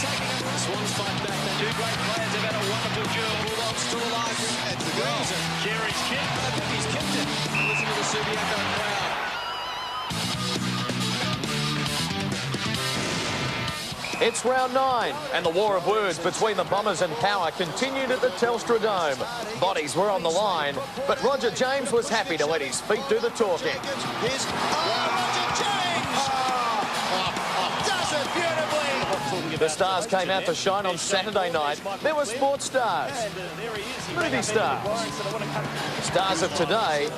Swans fight back. The two great players have had a wonderful duel. Bulldogs still alive. That's the goal. Jerry's kick. I think he's kicked it. Listen to the Subiaco crowd. It's round 9, and the war of words between the Bombers and Power continued at the Telstra Dome. Bodies were on the line, but Roger James was happy to let his feet do the talking. Roger James! Does it beautifully! The stars came out to shine on Saturday night. There were sports stars, movie stars, stars of today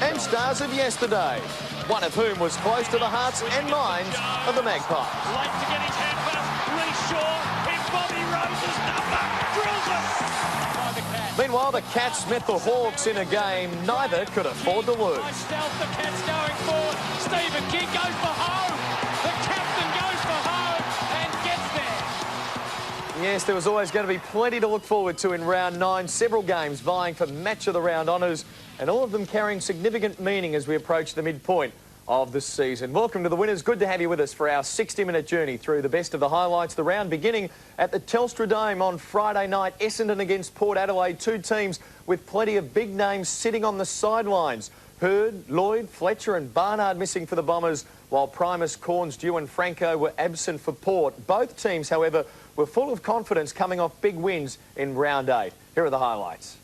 and stars of yesterday, one of whom was close to the hearts and minds of the Magpies. Late to get his hand back, Lee Shaw in Bobby Rose's number, drills it! Meanwhile, the Cats met the Hawks in a game neither could afford to lose. By stealth, the Cats going forward. Stephen King goes for home. The captain goes for home and gets there. Yes, there was always going to be plenty to look forward to in round 9. Several games vying for match of the round honours, and all of them carrying significant meaning as we approach the midpoint of the season. Welcome to the Winners. Good to have you with us for our 60-minute journey through the best of the highlights. The round beginning at the Telstra Dome on Friday night. Essendon against Port Adelaide. Two teams with plenty of big names sitting on the sidelines. Hurd, Lloyd, Fletcher and Barnard missing for the Bombers, while Primus, Corns, Dew and Franco were absent for Port. Both teams, however, were full of confidence coming off big wins in round 8. Here are the highlights.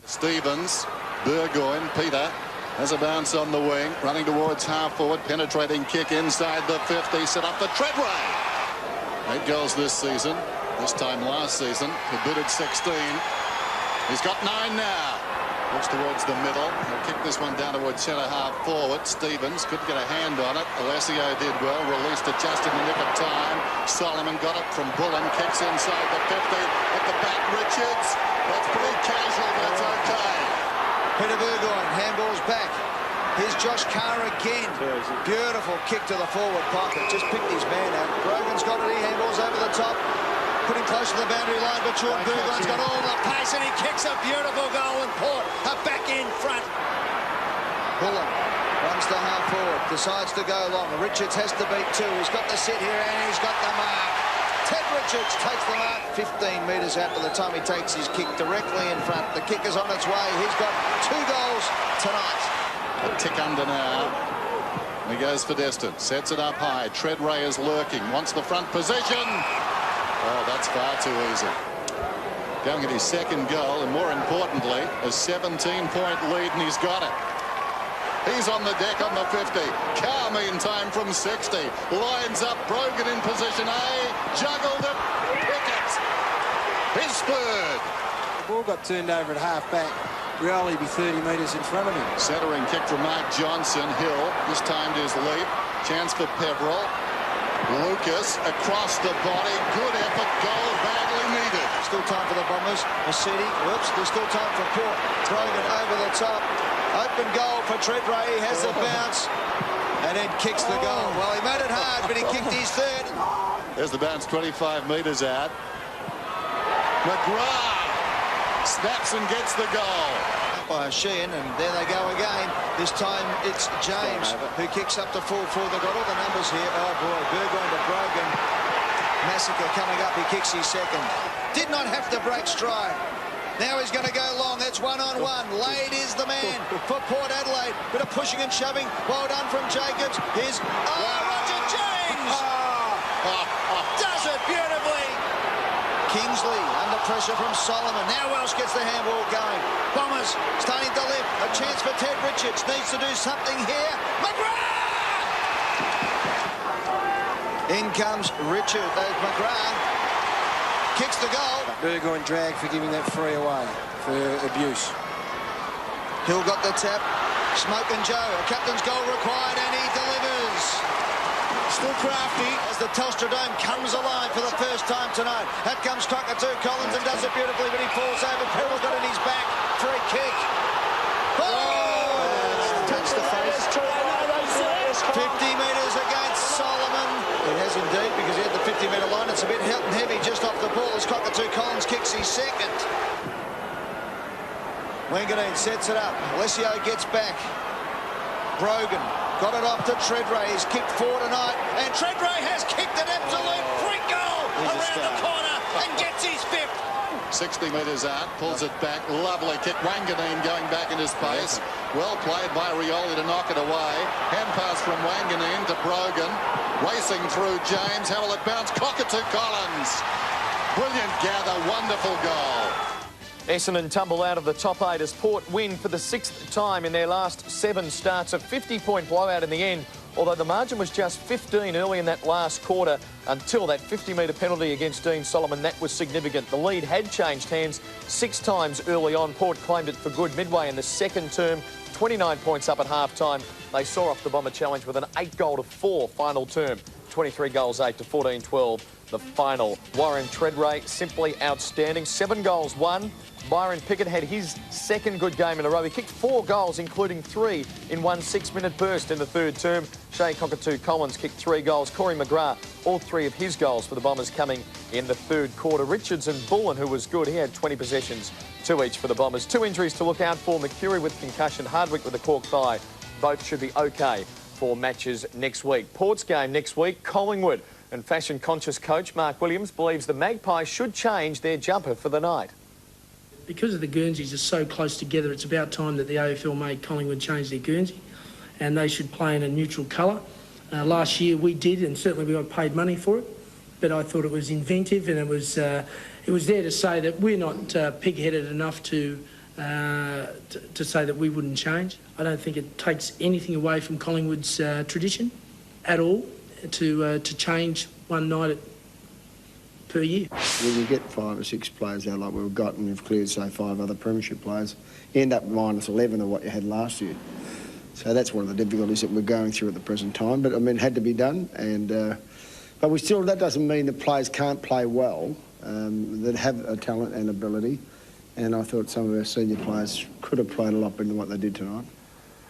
Stevens, Burgoyne, Peter has a bounce on the wing, running towards half-forward, penetrating kick inside the 50, set up for Treadway. 8 goals this season, this time last season, he booted 16. He's got 9 now. Looks towards the middle. He'll kick this one down towards centre half-forward. Stevens couldn't get a hand on it. Alessio did well, released it just in the nick of time. Solomon got it from Bullen, kicks inside the 50. At the back, Richards. That's pretty casual, but it's okay. Peter Burgoyne, handball's back. Here's Josh Carr again. Beautiful kick to the forward pocket. Just picked his man out. Brogan's got it. He handballs over the top. Putting close to the boundary line, but Sean Burgoyne's got all the pace and he kicks a beautiful goal and Port are back in front. Bullen runs to half forward, decides to go long. Richards has to beat 2. He's got the sit here and he's got the mark. Ted Richards takes the mark 15 metres out by the time he takes his kick directly in front. The kick is on its way. He's got 2 goals tonight. A tick under now. And he goes for distance. Sets it up high. Treadway is lurking. Wants the front position. Oh, that's far too easy. Going at his second goal, and more importantly, a 17-point lead, and he's got it. He's on the deck on the 50. Carr, meantime, from 60. Lines up, Brogan in position A. Juggled it. Pickett. His third. The ball got turned over at half-back. We'll only be 30 metres in front of him. Centering kick from Mark Johnson. Hill just timed his leap. Chance for Peverill. Lucas across the body. Good effort. Goal badly needed. Still time for the Bombers. Massetti. Whoops. There's still time for Port. Throwing it over the top. Open goal for Treadway. He has the bounce. And then kicks the goal. Well, he made it hard, but he kicked his third. There's the bounce 25 metres out. McGrath snaps and gets the goal. By Sheehan, and there they go again. This time it's James who kicks up to full forward. They've got all the numbers here. Oh boy, Burgoyne to Brogan. Massacre coming up. He kicks his second. Did not have to break stride. Now he's going to go long. That's 1-on-1. Lade is the man for Port Adelaide. Bit of pushing and shoving. Well done from Jacobs. Here's Roger James. Does it beautifully. Kingsley under pressure from Solomon. Now Welsh gets the handball going. Bombers starting to lift. A chance for Ted Richards. Needs to do something here. McGrath! In comes Richard. McGrath kicks the goal. Burgoyne dragged for giving that free away for abuse. Hill got the tap. Smoke and Joe. A captain's goal required and he delivers. Still crafty as the Telstra Dome comes alive for the first time tonight. That comes Cockatoo Collins and does it beautifully, but he falls over. Pebble got in his back. Free kick. Oh! Touch the face. 50 metres against Solomon. He has indeed, because he had the 50-metre line. It's a bit heavy just off the ball as Cockatoo Collins kicks his second. Wanganeen sets it up. Alessio gets back. Brogan got it off to Treadway. He's kicked 4 tonight, and Treadway has kicked an absolute freak goal around the corner and gets his fifth. 60 metres out, pulls it back, lovely kick. Wanganeen going back in his pace. Well played by Rioli to knock it away. Hand pass from Wanganeen to Brogan. Racing through James. How will it bounce? Cockatoo Collins. Brilliant gather, wonderful goal. Essendon tumble out of the top 8 as Port win for the 6th time in their last 7 starts. A 50-point blowout in the end, although the margin was just 15 early in that last quarter until that 50-metre penalty against Dean Solomon. That was significant. The lead had changed hands 6 times early on. Port claimed it for good midway in the second term. 29 points up at half-time. They saw off the Bomber challenge with an 8-goal-4 final term. 23 goals 8 to 14-12 the final. Warren Treadray simply outstanding. 7 goals 1. Byron Pickett had his second good game in a row. He kicked 4 goals, including 3 in one 6-minute burst in the third term. Shea Cockatoo Collins kicked 3 goals. Corey McGrath, all 3 of his goals for the Bombers coming in the third quarter. Richards and Bullen, who was good, he had 20 possessions, 2 each for the Bombers. 2 injuries to look out for. McCurry with concussion, Hardwick with a cork thigh. Both should be okay for matches next week. Port's game next week, Collingwood. And fashion-conscious coach Mark Williams believes the Magpies should change their jumper for the night. Because of the Guernseys are so close together, it's about time that the AFL made Collingwood change their Guernsey, and they should play in a neutral colour. Last year we did, and certainly we got paid money for it, but I thought it was inventive, and it was there to say that we're not pig-headed enough to say that we wouldn't change. I don't think it takes anything away from Collingwood's tradition at all to change one night per year. When you get 5 or 6 players out like we've got, and you've cleared, say, 5 other premiership players, you end up minus 11 of what you had last year. So that's one of the difficulties that we're going through at the present time. But, I mean, it had to be done. And but we still, that doesn't mean that players can't play well, that have a talent and ability. And I thought some of our senior players could have played a lot better than what they did tonight.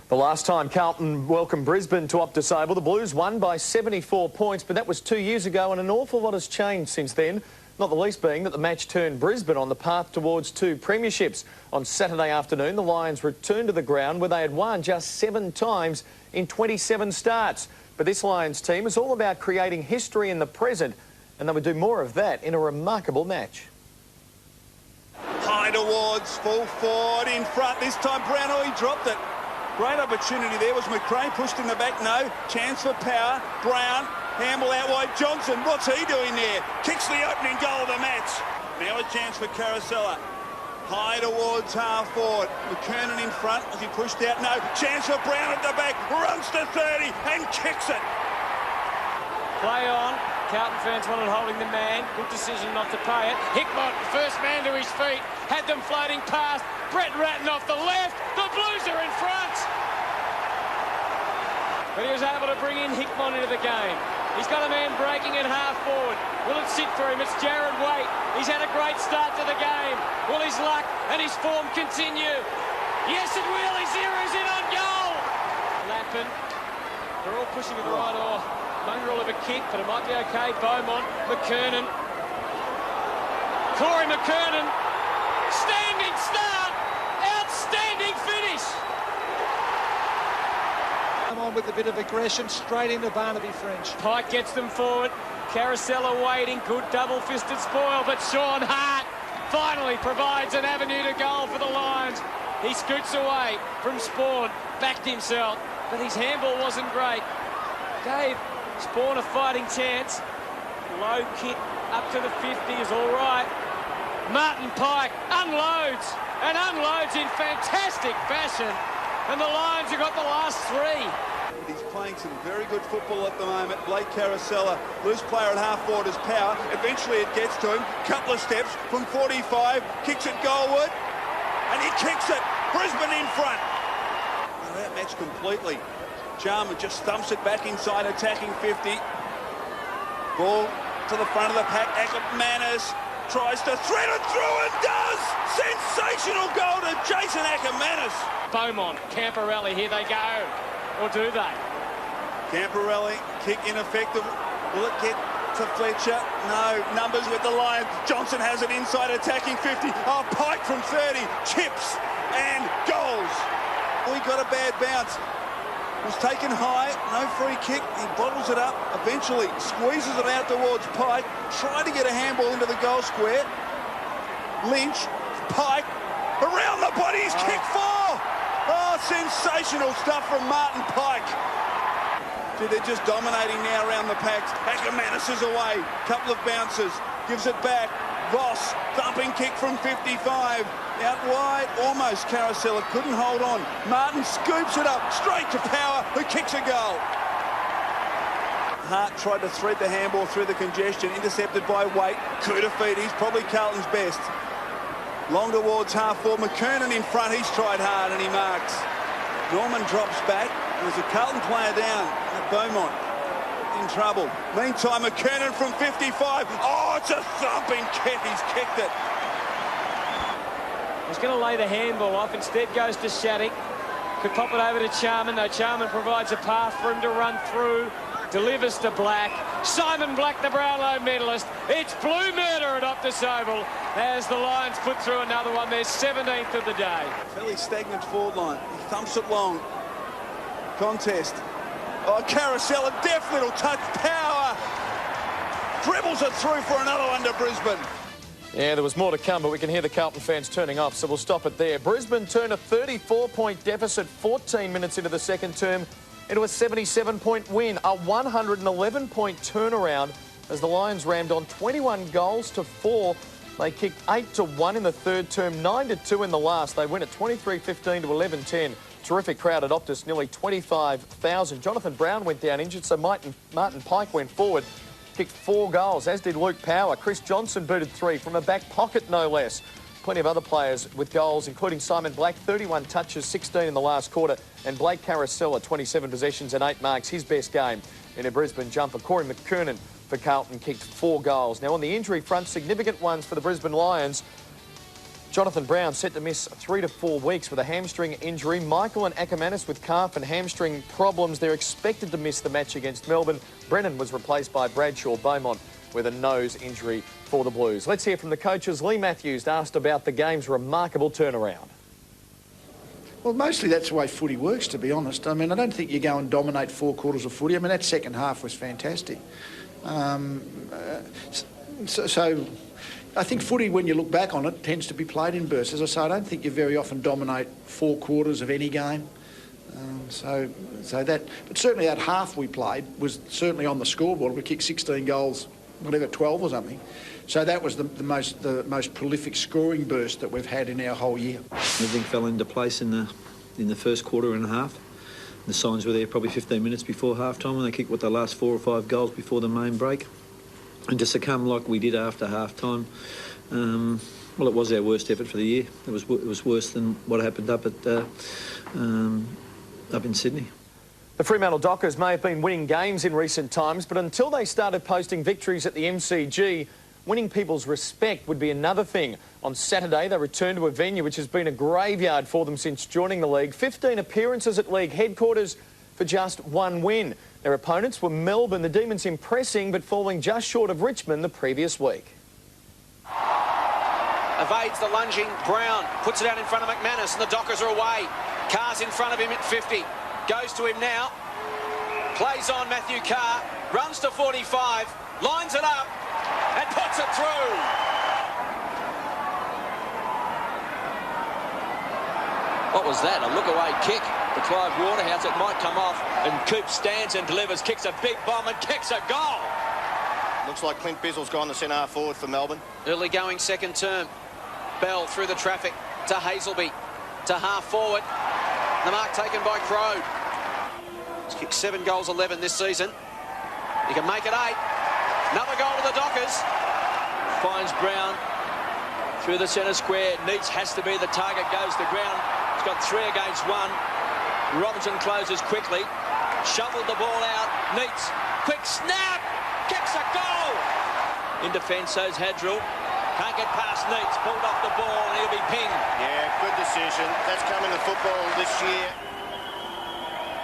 The last time Carlton welcomed Brisbane to Optus Oval, the Blues won by 74 points, but that was 2 years ago, and an awful lot has changed since then, not the least being that the match turned Brisbane on the path towards 2 premierships. On Saturday afternoon, the Lions returned to the ground where they had won just 7 times in 27 starts. But this Lions team is all about creating history in the present, and they would do more of that in a remarkable match. High towards full forward in front. This time Brown, he dropped it. Great opportunity there. Was McRae pushed in the back? No. Chance for power. Brown. Handball out wide. Johnson. What's he doing there? Kicks the opening goal of the match. Now a chance for Carosella. High towards half forward. McKernan in front. Was he pushed out? No. Chance for Brown at the back. Runs to 30 and kicks it. Play on. Carlton fans wanted holding the man. Good decision not to pay it. Hickmott, first man to his feet. Had them floating past. Brett Ratton off the left. The Blues are in front. But he was able to bring in Hickmott into the game. He's got a man breaking at half forward. Will it sit for him? It's Jared Waite. He's had a great start to the game. Will his luck and his form continue? Yes, it will. He zeroes in on goal. Lappin. They're all pushing to the right. Oh, Munger will have a kick, but it might be okay. Beaumont, McKernan. Corey McKernan. Standing start. Outstanding finish. Come on with a bit of aggression, straight into Barnaby French. Pike gets them forward. Carosella waiting. Good double-fisted spoil, but Sean Hart finally provides an avenue to goal for the Lions. He scoots away from Spawn, backed himself, but his handball wasn't great. Gave Spawn a fighting chance. Low kick up to the 50 is all right. Martin Pike unloads and unloads in fantastic fashion, and the Lions have got the last 3. He's playing some very good football at the moment. Blake Carosella, loose player at half forward is power. Eventually it gets to him. Couple of steps from 45, kicks it goalward, and he kicks it. Brisbane in front. That match completely. Jarman just stumps it back inside, attacking 50. Ball to the front of the pack. Ackermanis tries to thread it through and does! Sensational goal to Jason Ackermanis. Beaumont, Camporelli, here they go. Or do they? Camporelli, kick ineffective. Will it get to Fletcher? No. Numbers with the Lions. Johnson has it inside, attacking 50. Oh, Pike from 30. Chips and goals. We got a bad bounce. was taken high, no free kick. He bottles it up, eventually squeezes it out towards Pike, tried to get a handball into the goal square. Lynch, Pike, around the body, he's kicked 4. Oh, sensational stuff from Martin Pike. Dude, they're just dominating now around the packs. Ackermanis is away, couple of bounces, gives it back. Ross, thumping kick from 55. Out wide, almost Carosella, couldn't hold on. Martin scoops it up, straight to Power, who kicks a goal. Hart tried to thread the handball through the congestion, intercepted by Waite. Kudafiti's probably Carlton's best. Long towards half-forward, McKernan in front, he's tried hard and he marks. Norman drops back, there's a Carlton player down at Beaumont. In trouble. Meantime, McKernan from 55. Oh, it's a thumping kick. He's kicked it. He's going to lay the handball off. Instead goes to Shattuck. Could pop it over to Charman, though Charman provides a path for him to run through. Delivers to Black. Simon Black, the Brownlow medalist. It's blue murder at Optus Oval as the Lions put through another one. Their 17th of the day. Fairly stagnant forward line. He thumps it long. Contest. Oh, Carosella, deft little touch. Power. Dribbles it through for another one to Brisbane. Yeah, there was more to come, but we can hear the Carlton fans turning off, so we'll stop it there. Brisbane turned a 34-point deficit 14 minutes into the second term into a 77-point win, a 111-point turnaround as the Lions rammed on 21 goals to 4. They kicked 8-1 in the third term, 9-2 in the last. They win at 23-15 to 11-10. Terrific crowd at Optus, nearly 25,000. Jonathan Brown went down injured, so Martin Pike went forward. Kicked 4 goals, as did Luke Power. Chris Johnson booted 3 from a back pocket, no less. Plenty of other players with goals, including Simon Black, 31 touches, 16 in the last quarter, and Blake Carosella, 27 possessions and 8 marks, his best game in a Brisbane jumper. Corey McKernan for Carlton kicked 4 goals. Now, on the injury front, significant ones for the Brisbane Lions. Jonathan Brown set to miss 3 to 4 weeks with a hamstring injury. Michael and Ackermanis with calf and hamstring problems. They're expected to miss the match against Melbourne. Brennan was replaced by Bradshaw. Beaumont with a nose injury for the Blues. Let's hear from the coaches. Lee Matthews asked about the game's remarkable turnaround. Well, mostly that's the way footy works, to be honest. I mean, I don't think you go and dominate 4 quarters of footy. I mean, that second half was fantastic. So I think footy, when you look back on it, tends to be played in bursts. As I say, I don't think you very often dominate 4 quarters of any game. But certainly that half we played was certainly on the scoreboard. We kicked 16 goals, whatever, 12 or something. So that was the most prolific scoring burst that we've had in our whole year. Everything fell into place in the first quarter and a half. The signs were there probably 15 minutes before half-time when they kicked, the last 4 or 5 goals before the main break. And to succumb like we did after half-time, well, it was our worst effort for the year. It was worse than what happened up in Sydney. The Fremantle Dockers may have been winning games in recent times, but until they started posting victories at the MCG, winning people's respect would be another thing. On Saturday, they returned to a venue which has been a graveyard for them since joining the league. 15 appearances at league headquarters for just 1 win. Their opponents were Melbourne, the Demons impressing but falling just short of Richmond the previous week. Evades the lunging Brown, puts it out in front of McManus, and the Dockers are away. Carr's in front of him at 50. Goes to him now. Plays on Matthew Carr. Runs to 45. Lines it up. And puts it through. What was that? A look-away kick to Clive Waterhouse. It might come off. And Coop stands and delivers. Kicks a big bomb and kicks a goal. Looks like Clint Bizzle's gone the centre forward for Melbourne. Early going second term. Bell through the traffic to Hazelby. To half forward. The mark taken by Crow. He's kicked 7 goals, 11 this season. He can make it 8. Another goal to the Dockers. Finds Brown through the centre square. Neitz has to be the target. Goes to ground. He's got 3 against 1. Robinson closes quickly. Shuffled the ball out. Neitz. Quick snap. Kicks a goal. In defence, so's Hadrill. Can't get past Neitz. Pulled off the ball and he'll be pinged. Yeah, good decision. That's coming to football this year.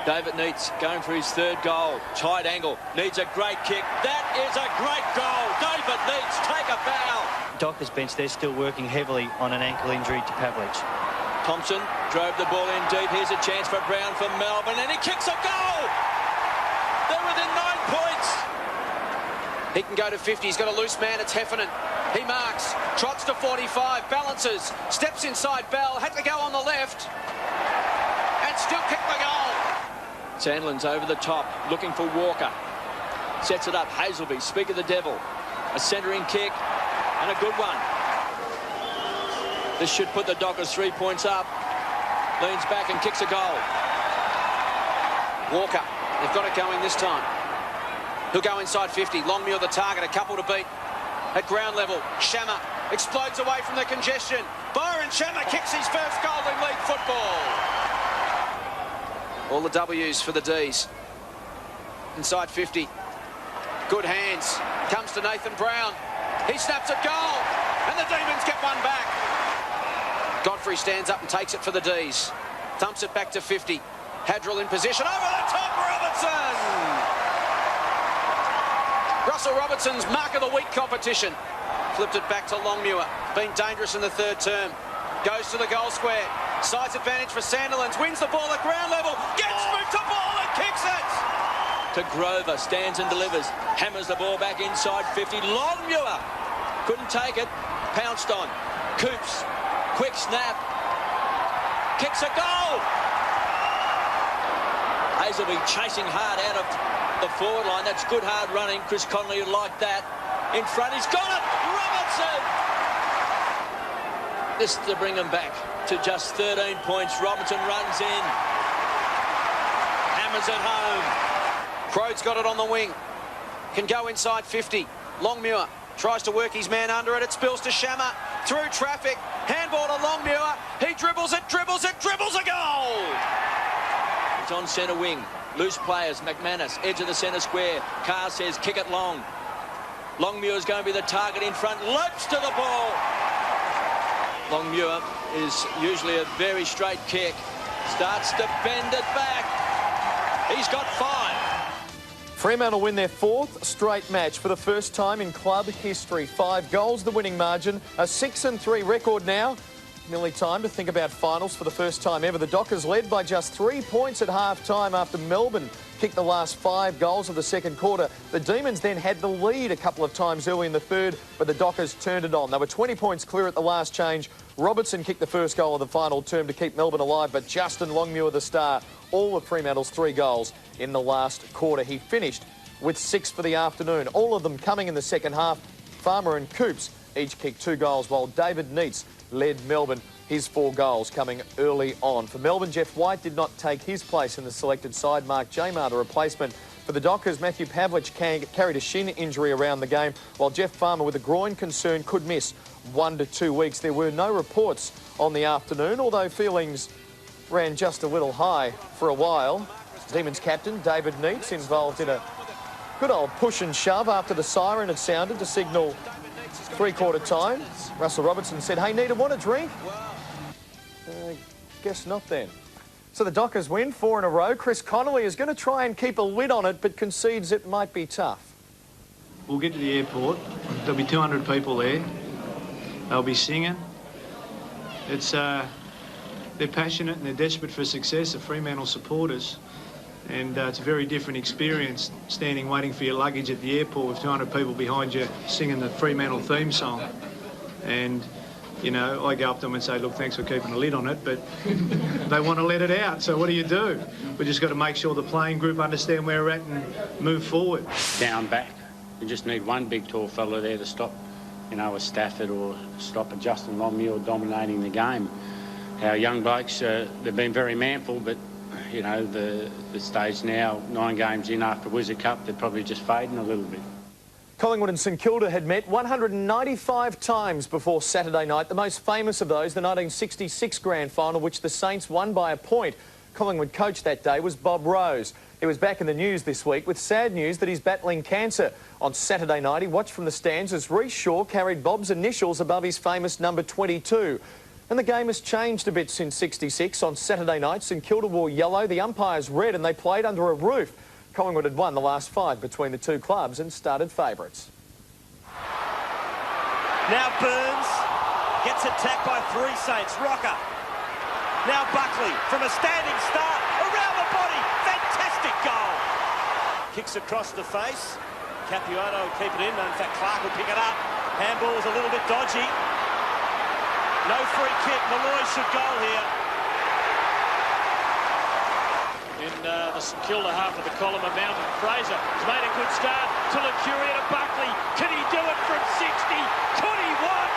David Neitz going for his 3rd goal. Tight angle. Needs a great kick. That is a great goal. David Neitz, take a bow. Dockers bench, they're still working heavily on an ankle injury to Pavlich. Thompson drove the ball in deep. Here's a chance for Brown for Melbourne, and he kicks a goal! They're within 9 points. He can go to 50. He's got a loose man. It's Heffernan. He marks, trots to 45, balances, steps inside Bell, had to go on the left, and still kicked the goal. Sandlin's over the top, looking for Walker. Sets it up. Hazelby, speak of the devil. A centering kick, and a good one. This should put the Dockers 3 points up. Leans back and kicks a goal. Walker, they've got it going this time. He'll go inside 50. Longmuir the target, a couple to beat. At ground level, Shammer explodes away from the congestion. Byron Shammer kicks his first goal in league football. All the W's for the D's. Inside 50. Good hands. Comes to Nathan Brown. He snaps a goal. And the Demons get one back. Godfrey stands up and takes it for the D's. Thumps it back to 50. Hadrill in position. Over the top, Robertson! Russell Robertson's Mark of the Week competition. Flipped it back to Longmuir. Been dangerous in the third term. Goes to the goal square. Size advantage for Sandilands. Wins the ball at ground level. Gets spooked to ball and kicks it! To Grover, stands and delivers. Hammers the ball back inside 50. Longmuir couldn't take it. Pounced on. Coops. Quick snap. Kicks a goal! Hazelby chasing hard out of the forward line. That's good hard running. Chris Connolly would like that. In front, he's got it! Robertson! This to bring them back to just 13 points. Robertson runs in. Hammers it home. Crode's got it on the wing. Can go inside 50. Longmuir tries to work his man under it. It spills to Shammer. Through traffic. Handball to Longmuir. He dribbles it, dribbles it, dribbles a goal! It's on centre wing. Loose players. McManus, edge of the centre square. Carr says, kick it long. Longmuir's going to be the target in front. Lopes to the ball. Longmuir is usually a very straight kick. Starts to bend it back. He's got 5. Fremantle win their 4th straight match for the first time in club history. 5 goals, the winning margin. A 6-3 record now. Nearly time to think about finals for the first time ever. The Dockers led by just 3 points at half-time after Melbourne kicked the last 5 goals of the second quarter. The Demons then had the lead a couple of times early in the third, but the Dockers turned it on. They were 20 points clear at the last change. Robertson kicked the first goal of the final term to keep Melbourne alive, but Justin Longmuir, the star, all of Fremantle's 3 goals in the last quarter. He finished with 6 for the afternoon, all of them coming in the second half. Farmer and Coops each kicked 2 goals, while David Neitz led Melbourne, his 4 goals coming early on. For Melbourne, Jeff White did not take his place in the selected side. Mark Jamar, the replacement. For the Dockers, Matthew Pavlich carried a shin injury around the game, while Jeff Farmer, with a groin concern, could miss 1 to 2 weeks. There were no reports on the afternoon, although feelings ran just a little high for a while. Demons captain David Neitz involved in a good old push and shove after the siren had sounded to signal three-quarter time. Russell Robertson said, "Hey, Nita, want a drink?" Guess not then. So the Dockers win 4 in a row. Chris Connolly is going to try and keep a lid on it, but concedes it might be tough. We'll get to the airport. There'll be 200 people there. They'll be singing. They're passionate and they're desperate for success, the Fremantle supporters. And it's a very different experience standing waiting for your luggage at the airport with 200 people behind you singing the Fremantle theme song. And, you know, I go up to them and say, look, thanks for keeping a lid on it, but they want to let it out, so what do? We just got to make sure the playing group understand where we're at and move forward. Down back. We just need one big tall fella there to stop, you know, a Stafford or stop a Justin Longmuir dominating the game. Our young blokes, they've been very manful, but, you know, the stage now, 9 games in after Wizard Cup, they're probably just fading a little bit. Collingwood and St Kilda had met 195 times before Saturday night, the most famous of those, the 1966 grand final, which the Saints won by a point. Collingwood coach that day was Bob Rose. He was back in the news this week with sad news that he's battling cancer. On Saturday night, he watched from the stands as Rhys Shaw carried Bob's initials above his famous number 22. And the game has changed a bit since 66. On Saturday night, St Kilda wore yellow, the umpires red, and they played under a roof. Collingwood had won the last 5 between the two clubs and started favourites. Now Burns gets attacked by 3 Saints. Rocker Now Buckley from a standing start, around the body, fantastic goal. Kicks across the face. Capuano will keep it in. In fact, Clark will pick it up. Handball's a little bit dodgy. No free kick. Malloy should goal here. In the St Kilda half of the column, Mountain Fraser has made a good start to Lucuria to Buckley. Can he do it from 60? Could he what?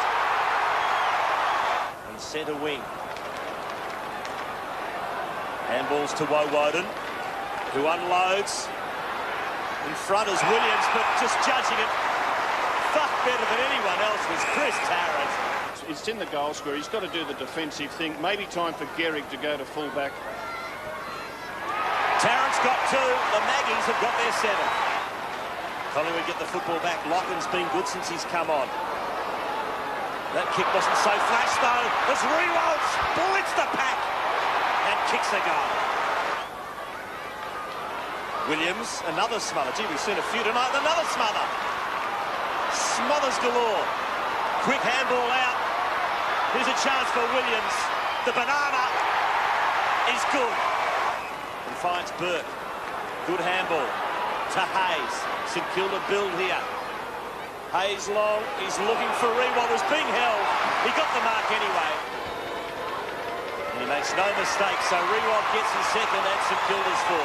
And centre wing. Handballs to Woden, who unloads. In front is Williams, but just judging it far better than anyone else was Chris Tarrant. It's in the goal square. He's got to do the defensive thing. Maybe time for Gehrig to go to full-back. Tarrant's got 2. The Maggies have got their 7. Collingwood get the football back. Locken's been good since he's come on. That kick wasn't so flash, though. As Rewald splits the pack and kicks a goal. Williams, another smother. Gee, we've seen a few tonight. Another smother. Smothers galore. Quick handball out. Here's a chance for Williams. The banana is good. And finds Burke. Good handball to Hayes. St Kilda build here. Hayes long. He's looking for Rewald, who's being held. He got the mark anyway. And he makes no mistake, so Rewald gets his second and St Kilda's 4.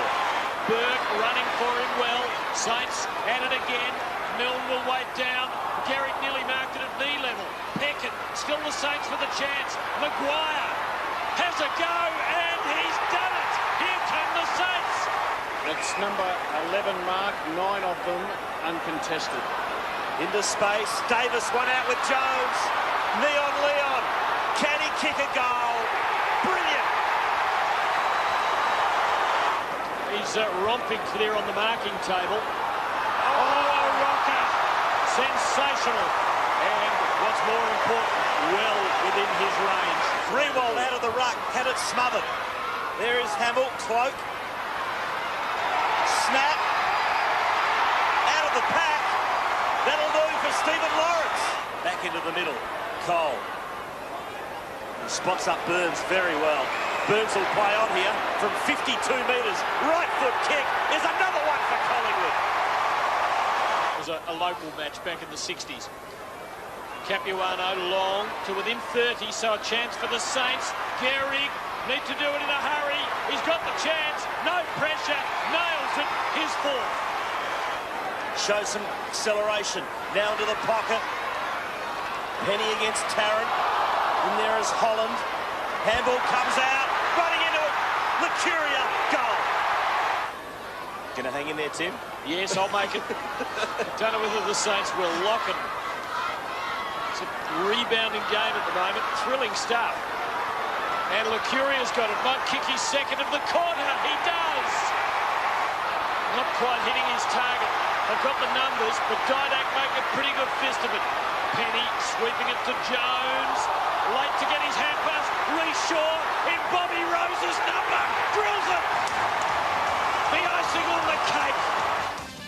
Burke running for him well. Saints at it again. Milne will wait down. Gehrig nearly marked it at knee level. Peckett, still the Saints with a chance. Maguire has a go, and he's done it. Here come the Saints. It's number 11 mark, 9 of them uncontested. Into space, Davis one out with Jones. Leon. Can he kick a goal? Brilliant. He's romping clear on the marking table. Oh, a rocker. Sensational. And what's more important, well within his range. Rewald out of the ruck, had it smothered. There is Hamill, cloak. Snap. Out of the pack. That'll do for Stephen Lawrence. Back into the middle. Cole. He spots up Burns very well. Burns will play on here from 52 metres. Right foot kick is another one for Collingwood. It was a local match back in the 60s. Capuano long to within 30, so a chance for the Saints. Gehrig need to do it in a hurry. He's got the chance. No pressure. Nails it. His 4th. Shows some acceleration. Now into the pocket. Penny against Tarrant. And there is Holland. Handball comes out. Running into it. Lucuria. Goal. Gonna hang in there, Tim? Yes, I'll make it. Don't know whether the Saints will lock it. It's a rebounding game at the moment. Thrilling stuff. And Lucuria's got it. Might kick his second of the corner. He does. Not quite hitting his target. They've got the numbers, but Didak make a pretty good fist of it. Penny sweeping it to Jones. Late to get his hand pass. Reece Shaw in Bobby Rose's number. Drills it. The icing on the cake.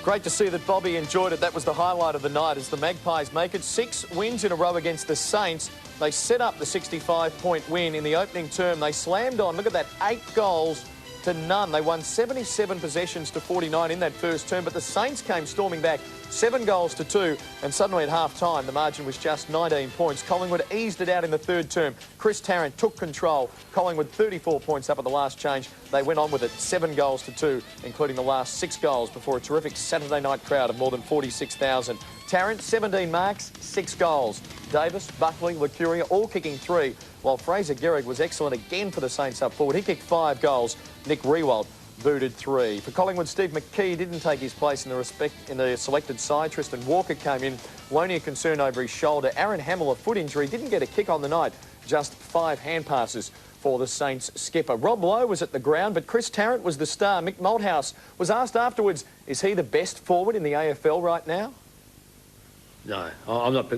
Great to see that Bobby enjoyed it. That was the highlight of the night as the Magpies make it 6 wins in a row against the Saints. They set up the 65-point win in the opening term. They slammed on. Look at that, 8 goals to none. They won 77 possessions to 49 in that first term, but the Saints came storming back 7 goals to 2, and suddenly at half-time the margin was just 19 points. Collingwood eased it out in the third term. Chris Tarrant took control. Collingwood 34 points up at the last change. They went on with it 7 goals to 2, including the last 6 goals before a terrific Saturday night crowd of more than 46,000. Tarrant, 17 marks, 6 goals. Davis, Buckley, Lucuria all kicking 3, while Fraser Gehrig was excellent again for the Saints up forward. He kicked 5 goals. Nick Rewald booted 3. For Collingwood, Steve McKee didn't take his place in the selected side. Tristan Walker came in. Lonia concern over his shoulder. Aaron Hamill, a foot injury, didn't get a kick on the night. Just 5 hand passes for the Saints skipper. Rob Lowe was at the ground, but Chris Tarrant was the star. Mick Malthouse was asked afterwards, is he the best forward in the AFL right now? No, I'm not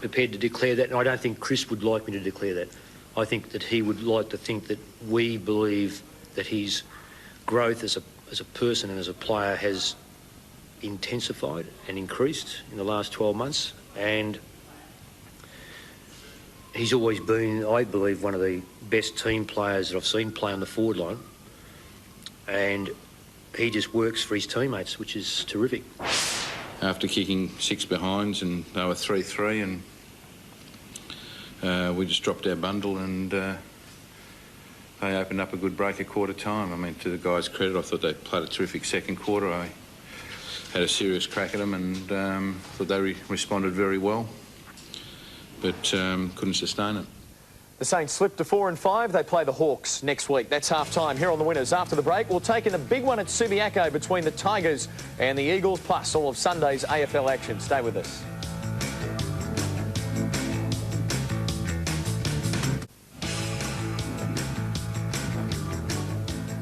prepared to declare that, and I don't think Chris would like me to declare that. I think that he would like to think that we believe that his growth as a person and as a player has intensified and increased in the last 12 months, and he's always been, I believe, one of the best team players that I've seen play on the forward line. And he just works for his teammates, which is terrific. After kicking 6 behinds and they were 3-3 and we just dropped our bundle and they opened up a good break at quarter time. I mean, to the guys' credit, I thought they played a terrific second quarter. I had a serious crack at them and thought they responded very well, but couldn't sustain it. The Saints slipped to 4-5. They play the Hawks next week. That's half-time here on The Winners. After the break, we'll take in a big one at Subiaco between the Tigers and the Eagles, plus all of Sunday's AFL action. Stay with us.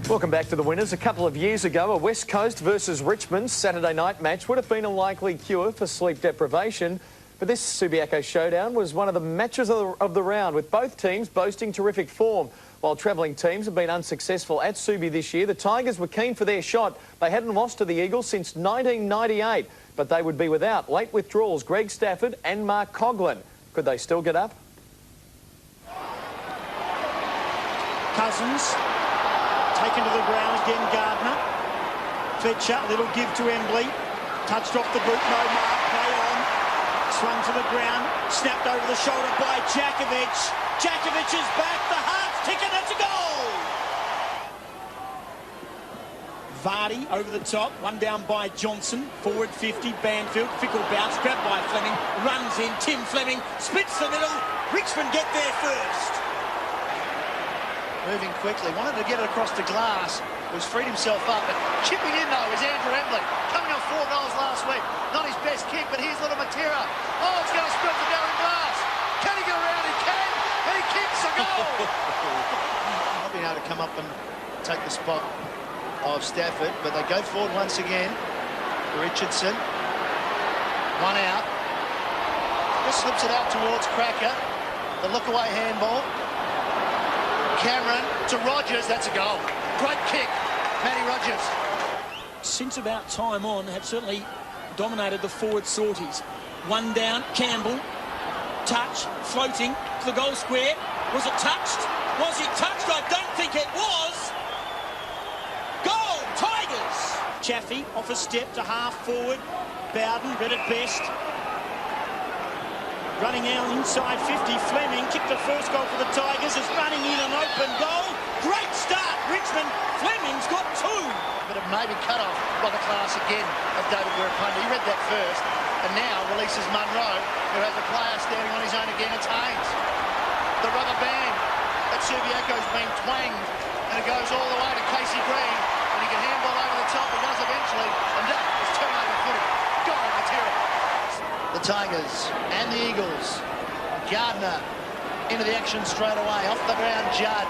Welcome back to The Winners. A couple of years ago, a West Coast versus Richmond Saturday night match would have been a likely cure for sleep deprivation. But this Subiaco showdown was one of the matches of the round, with both teams boasting terrific form. While travelling teams have been unsuccessful at Subi this year, the Tigers were keen for their shot. They hadn't lost to the Eagles since 1998, but they would be without late withdrawals Greg Stafford and Mark Coughlin. Could they still get up? Cousins, taken to the ground again, Gardner. Fletcher, a little give to Embley. Touched off the boot, no mark, play on. Swung to the ground, snapped over the shoulder by Jakovic. Jakovic is back, the heart's ticking, that's a goal! Vardy over the top, one down by Johnson, forward 50, Banfield, fickle bounce, grabbed by Fleming, runs in, Tim Fleming, splits the middle, Richmond get there first. Moving quickly, wanted to get it across the glass, who's freed himself up, but chipping in though is Andrew Embley, coming off 4 goals last week. Not his best kick, but here's little Matera. Oh, it's going to spread the Darren Glass. Can he go around? He can. He kicks a goal. Not being able to come up and take the spot of Stafford, but they go forward once again. Richardson, one out. Just slips it out towards Cracker. The look-away handball. Cameron to Rogers, that's a goal. Great kick, Matty Rogers. Since about time on, have certainly dominated the forward sorties. One down, Campbell, touch, floating to the goal square. Was it touched? Was it touched? I don't think it was. Goal, Tigers! Chaffee off a step to half forward. Bowden, read it best. Running out inside 50, Fleming kicked the first goal for the Tigers, is running in an open goal. Great start, Richmond. Fleming's got 2. But it may be cut off by the class again of David Wirapunda. He read that first, and now releases Munro, who has a player standing on his own again. It's Haynes. The rubber band at Subiaco's been twanged, and it goes all the way to Casey Green, and he can handball over the top. He does eventually, and that is turnover footy. Goal material. The Tigers and the Eagles. Gardner into the action straight away. Off the ground, Judd.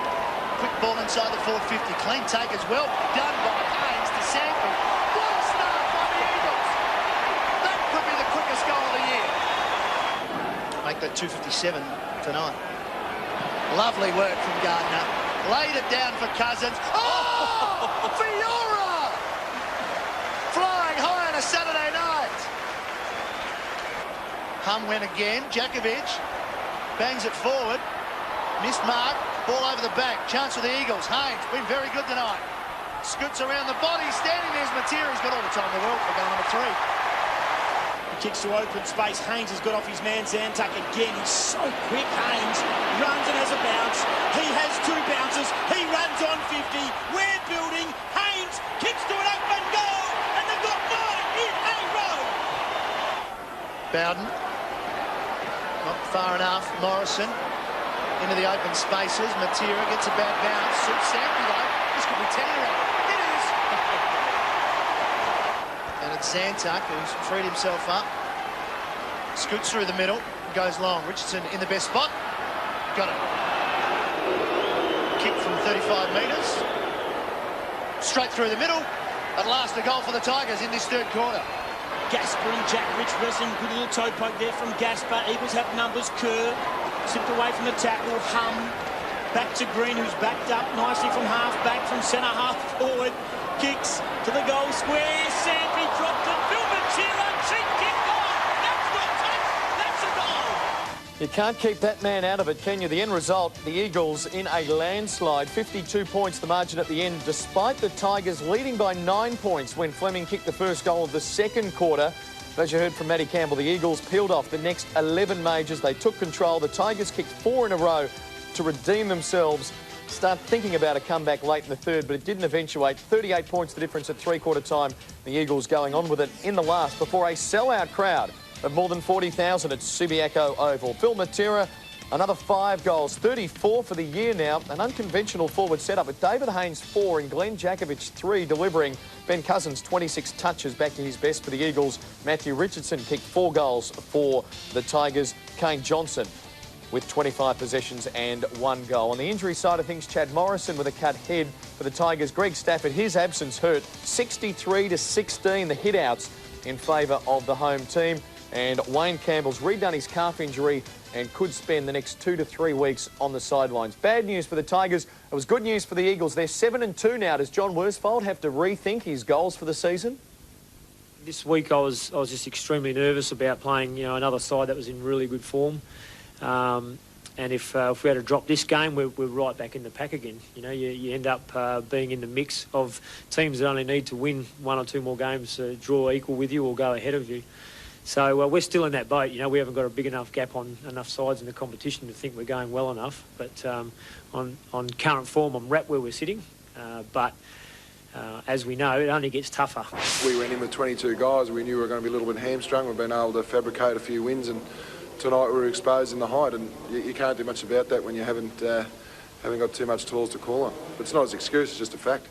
Quick ball inside the 450. Clean take as well. Done by Haynes to Sanford. What a start by the Eagles. That could be the quickest goal of the year. Make that 257 tonight. Lovely work from Gardner. Laid it down for Cousins. Oh! Fiora! Flying high on a Saturday night. Hum went again. Jakovic bangs it forward. Missed mark. Ball over the back. Chance for the Eagles. Haynes been very good tonight. Scoots around the body. Standing there's Matera. He's got all the time in the world for goal number 3. He kicks to open space. Haynes has got off his man Zantuck again. He's so quick, Haynes. Runs and has a bounce. He has 2 bounces. He runs on 50. We're building. Haynes kicks to an open goal. And they've got 9 in a row. Bowden. Not far enough. Morrison into the open spaces. Matera gets a bad bounce. Suits Sampy though. This could be 10 in a row. It is. And it's Zantuck who's freed himself up. Scoots through the middle. Goes long. Richardson in the best spot. Got it. Kick from 35 metres. Straight through the middle. At last a goal for the Tigers in this 3rd quarter. Gasper and Jack Rich wrestling. Good little toe poke there from Gasper. Eagles have numbers. Kerr slipped away from the tackle. Hum back to Green, who's backed up nicely from half back, from centre half forward. Kicks to the goal square. Sandby dropped it. Phil Matera, cheap kick on. That's not touch. That's a goal. You can't keep that man out of it, can you? The end result, the Eagles in a landslide. 52 points the margin at the end, despite the Tigers leading by 9 points when Fleming kicked the first goal of the second quarter. As you heard from Matty Campbell, the Eagles peeled off the next 11 majors. They took control. The Tigers kicked 4 in a row to redeem themselves, start thinking about a comeback late in the third, but it didn't eventuate. 38 points the difference at three-quarter time. The Eagles going on with it in the last before a sellout crowd of more than 40,000 at Subiaco Oval. Phil Matera, another 5 goals, 34 for the year now. An unconventional forward setup with David Haynes 4 and Glenn Jakovic 3 delivering. Ben Cousins 26 touches, back to his best for the Eagles. Matthew Richardson kicked 4 goals for the Tigers. Kane Johnson with 25 possessions and 1 goal. On the injury side of things, Chad Morrison with a cut head for the Tigers. Greg Stafford, his absence hurt. 63-16, the hit-outs in favour of the home team. And Wayne Campbell's redone his calf injury and could spend the next 2 to 3 weeks on the sidelines. Bad news for the Tigers. It was good news for the Eagles. They're 7-2 now. Does John Worsfold have to rethink his goals for the season? This week I was just extremely nervous about playing, another side that was in really good form. And if we had to drop this game, we're right back in the pack again. You end up being in the mix of teams that only need to win 1 or 2 more games, draw equal with you or go ahead of you. So we're still in that boat. We haven't got a big enough gap on enough sides in the competition to think we're going well enough. But on current form, I'm wrapped where we're sitting. But as we know, it only gets tougher. We went in with 22 guys. We knew we were going to be a little bit hamstrung. We've been able to fabricate a few wins, and tonight we were exposed in the height. And you can't do much about that when you haven't got too much tools to call on. But it's not an excuse; it's just a fact.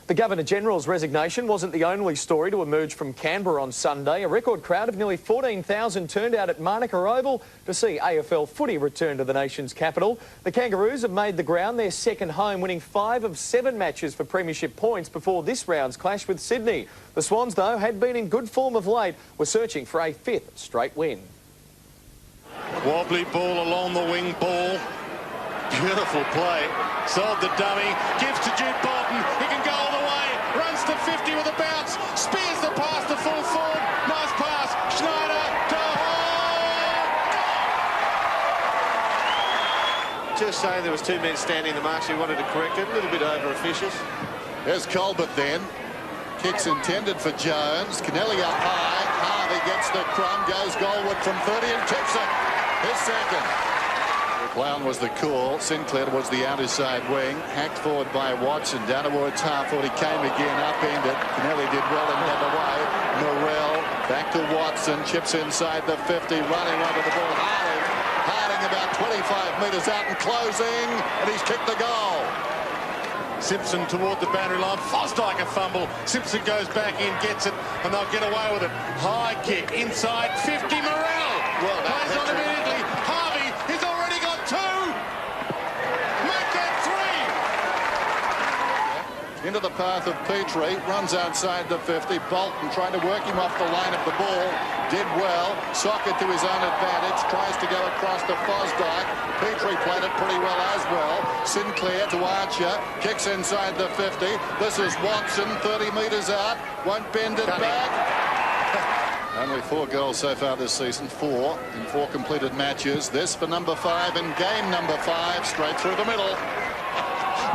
The Governor-General's resignation wasn't the only story to emerge from Canberra on Sunday. A record crowd of nearly 14,000 turned out at Manuka Oval to see AFL footy return to the nation's capital. The Kangaroos have made the ground their second home, winning 5 of 7 matches for premiership points before this round's clash with Sydney. The Swans, though, had been in good form of late, were searching for a 5th straight win. Wobbly ball along the wing ball. Beautiful play. Sold the dummy. Gives to Jude Bolton. He can go all the way. Runs to 50 with a bounce. Spears the pass to full forward. Nice pass. Schneider to Hall. Just saying there was 2 men standing in the marks. He wanted to correct it. A little bit over officious. There's Colbert then. Kicks intended for Jones. Kennelly up high. Harvey gets the crumb. Goes Goldwood from 30 and kicks it. His second. Clown was the call. Sinclair was the outer side wing. Hacked forward by Watson. Down towards half-forward. He came again. Upended. Kennelly did well and got away. Morrell back to Watson. Chips inside the 50. Running onto the ball. Harding about 25 metres out and closing. And he's kicked the goal. Simpson toward the boundary line. Fosdyke a fumble. Simpson goes back in, gets it, and they'll get away with it. High kick inside 50. Morrell plays on immediately. Harvey, he's already got 2. Make that 3. Into the path of Petrie. Runs outside the 50. Bolton trying to work him off the line of the ball. Did well. Socket to his own advantage. Tries to go across to Fosdyke. Petrie played it pretty well as well. Sinclair to Archer. Kicks inside the 50. This is Watson, 30 metres out. Won't bend it back. Only 4 goals so far this season. 4 in 4 completed matches. This for number 5 in game number 5. Straight through the middle.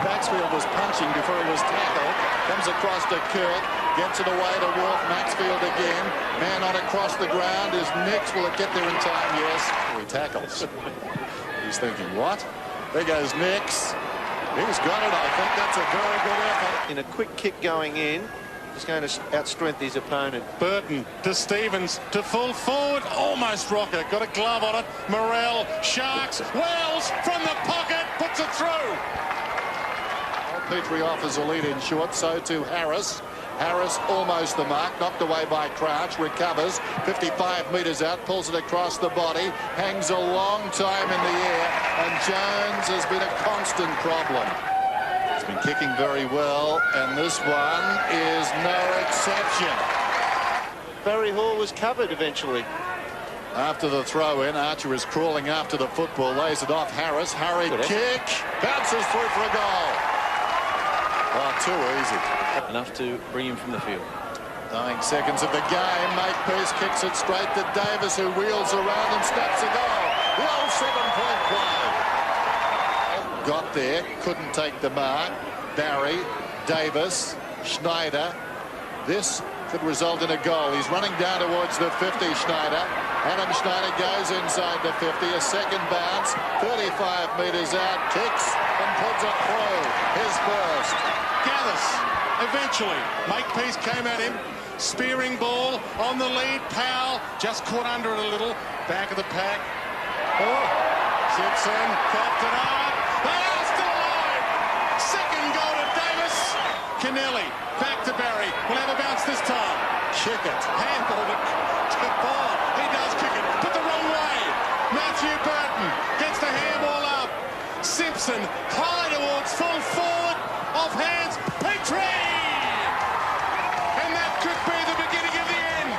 Maxfield was punching before he was tackled. Comes across to Kirk. Gets it away to Wolf. Maxfield again. Man on across the ground is Nix. Will it get there in time? Yes. He tackles. He's thinking, what? There goes Nix. He's got it. I think that's a very good effort. In a quick kick going in, he's going to outstrength his opponent. Burton to Stevens to full forward. Almost rocker. Got a glove on it. Morrell. Sharks. Wells from the pocket. Puts it through. Petrie offers a lead in short. So to Harris. Harris almost the mark, knocked away by Crouch, recovers, 55 metres out, pulls it across the body, hangs a long time in the air, and Jones has been a constant problem. He's been kicking very well, and this one is no exception. Barry Hall was covered eventually. After the throw-in, Archer is crawling after the football, lays it off Harris, hurried kick, bounces through for a goal. Oh, too easy. Enough to bring him from the field. 9 seconds of the game. Makepeace kicks it straight to Davis, who wheels around and snaps a goal. The old 7-point play. Got there, couldn't take the mark. Barry, Davis, Schneider. This could result in a goal. He's running down towards the 50, Schneider. Adam Schneider goes inside the 50, a second bounce, 35 metres out, kicks and puts it through. His first. Gathers, eventually. Makepeace came at him. Spearing ball on the lead. Powell just caught under it a little. Back of the pack. Oh, Simpson coughed it up. They are still alive. Second goal to Davis. Kennelly back to Barry. Will have a bounce this time. Kick it. Handball to Ball. He does kick it, but the wrong way. Matthew Burton gets the handball up. Simpson high towards full forward. Off hands. Petrie! And that could be the beginning of the end.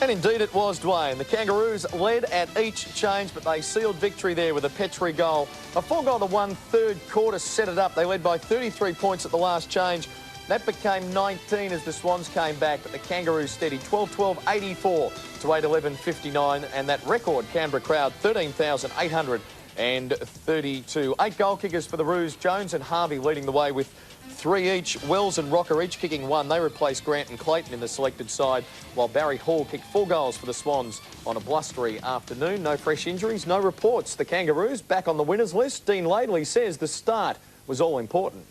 And indeed it was, Dwayne. The Kangaroos led at each change, but they sealed victory there with a Petrie goal. A 4-goal-to-1 third quarter set it up. They led by 33 points at the last change. That became 19 as the Swans came back, but the Kangaroos steady 12-12, 84 to 8-11, 59. And that record Canberra crowd, 13,832. 8 goal kickers for the Roos. Jones and Harvey leading the way with 3 each. Wells and Rocker each kicking 1. They replaced Grant and Clayton in the selected side, while Barry Hall kicked 4 goals for the Swans on a blustery afternoon. No fresh injuries, no reports. The Kangaroos back on the winners list. Dean Laidley says the start was all important.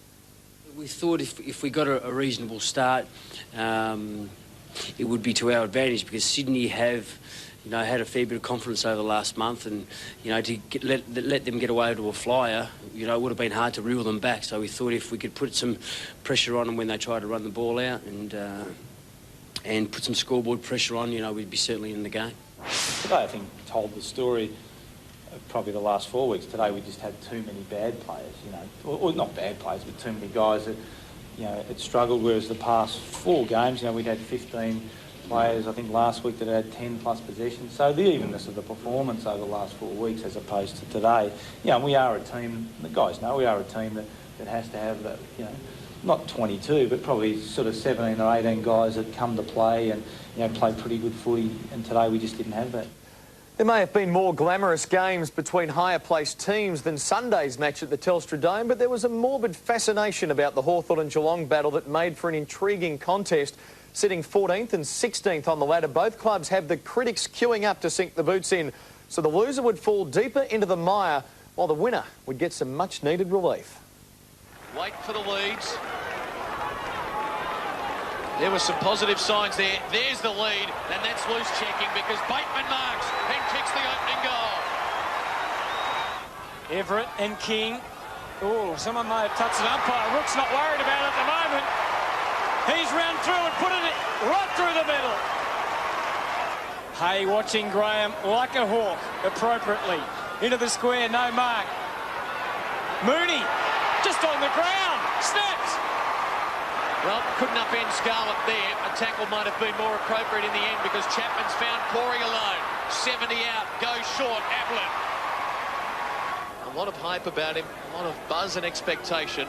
We thought if we got a reasonable start, it would be to our advantage, because Sydney have, had a fair bit of confidence over the last month, and to let them get away to a flyer, it would have been hard to reel them back. So we thought if we could put some pressure on them when they tried to run the ball out, and put some scoreboard pressure on, we'd be certainly in the game. Today, I think, told the story of probably the last 4 weeks. Today, we just had too many bad players, or not bad players, but too many guys that, had struggled, whereas the past 4 games, we'd had 15 players, I think last week, that had 10 plus possessions. So the evenness of the performance over the last 4 weeks as opposed to today, we are a team, the guys know we are a team that has to have that, not 22, but probably sort of 17 or 18 guys that come to play and, play pretty good footy, and today we just didn't have that. There may have been more glamorous games between higher-placed teams than Sunday's match at the Telstra Dome, but there was a morbid fascination about the Hawthorn and Geelong battle that made for an intriguing contest. Sitting 14th and 16th on the ladder, both clubs have the critics queuing up to sink the boots in, so the loser would fall deeper into the mire, while the winner would get some much-needed relief. Wait for the leads. There were some positive signs there. There's the lead, and that's loose checking because Bateman marks and kicks the opening goal. Everett and King. Oh, someone may have touched an umpire. Rook's not worried about it at the moment. He's run through and put it right through the middle. Hay watching Graham like a hawk, appropriately. Into the square, no mark. Mooney, just on the ground, snaps. Well, couldn't upend Scarlett there. A tackle might have been more appropriate in the end because Chapman's found Corey alone. 70 out, goes short, Ablett. A lot of hype about him, a lot of buzz and expectation.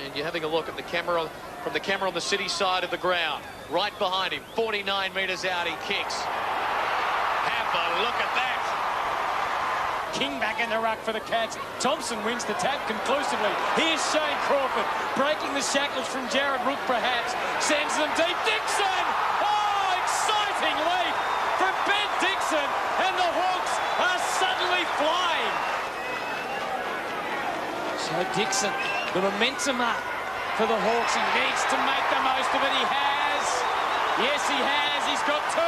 And you're having a look at the camera, from the camera on the city side of the ground. Right behind him, 49 metres out, he kicks. Have a look at that. King back in the ruck for the Cats. Thompson wins the tap conclusively. Here's Shane Crawford breaking the shackles from Jared Rook perhaps. Sends them deep. Dixon! Oh, exciting leap from Ben Dixon, and the Hawks are suddenly flying. So Dixon, the momentum up for the Hawks. He needs to make the most of it. He has. Yes, he has. He's got 2.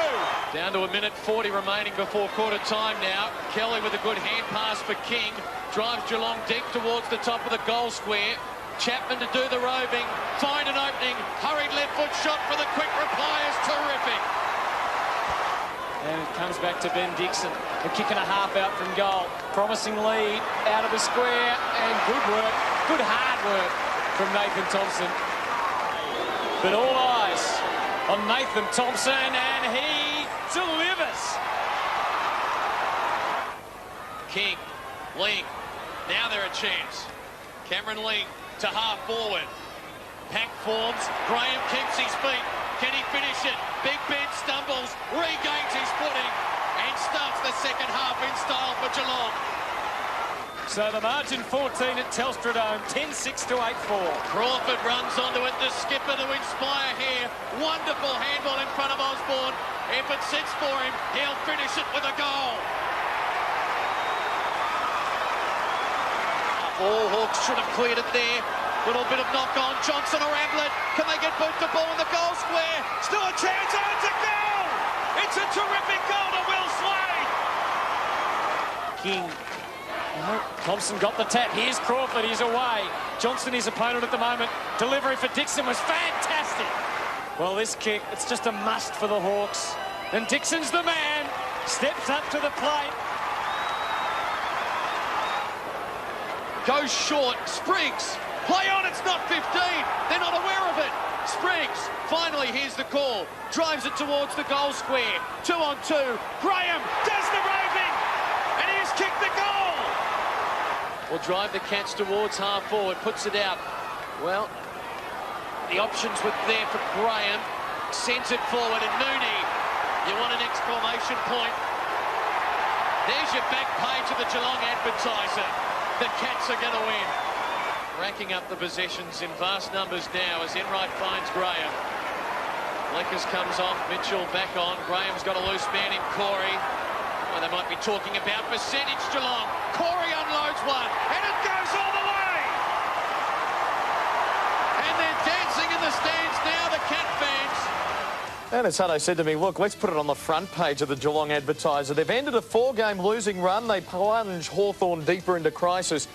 Down to 1:40 remaining before quarter time now. Kelly with a good hand pass for King. Drives Geelong deep towards the top of the goal square. Chapman to do the roving. Find an opening. Hurried left foot shot for the quick reply is terrific. And it comes back to Ben Dixon. A kick and a half out from goal. Promising lead out of the square. And good work. Good hard work from Nathan Thompson. But all eyes on Nathan Thompson, and he delivers. King, Ling, now they're a chance. Cameron Ling to half forward. Pack forms, Graham keeps his feet. Can he finish it? Big Ben stumbles, regains his footing, and starts the second half in style for Geelong. So the margin 14 at Telstra Dome, 10-6 to 8-4. Crawford runs onto it, the skipper to inspire here. Wonderful handball in front of Osborne. If it sits for him, he'll finish it with a goal. All Hawks should have cleared it there. Little bit of knock on. Johnson or Ablett. Can they get both the ball in the goal square? Still a chance. Oh, it's a goal! It's a terrific goal to Will Slade. King. Thompson got the tap. Here's Crawford. He's away. Johnson, his opponent at the moment. Delivery for Dixon was fantastic. Well, this kick, it's just a must for the Hawks. And Dixon's the man. Steps up to the plate. Goes short. Spriggs. Play on. It's not 15. They're not aware of it. Spriggs. Finally, here's the call. Drives it towards the goal square. 2-on-2. Graham does the roving. And he has kicked the goal. Will drive the Cats towards half forward, puts it out. Well, the options were there for Graham. Sends it forward, and Mooney, you want an exclamation point. There's your back page of the Geelong Advertiser. The Cats are going to win. Racking up the possessions in vast numbers now as Enright finds Graham. Leckers comes off, Mitchell back on. Graham's got a loose man in Corey. Well, they might be talking about percentage Geelong. Corey unloads one, and it goes all the way! And they're dancing in the stands now, the Cat fans. And as Hutto said to me, look, let's put it on the front page of the Geelong Advertiser. They've ended a 4-game losing run. They plunge Hawthorn deeper into crisis.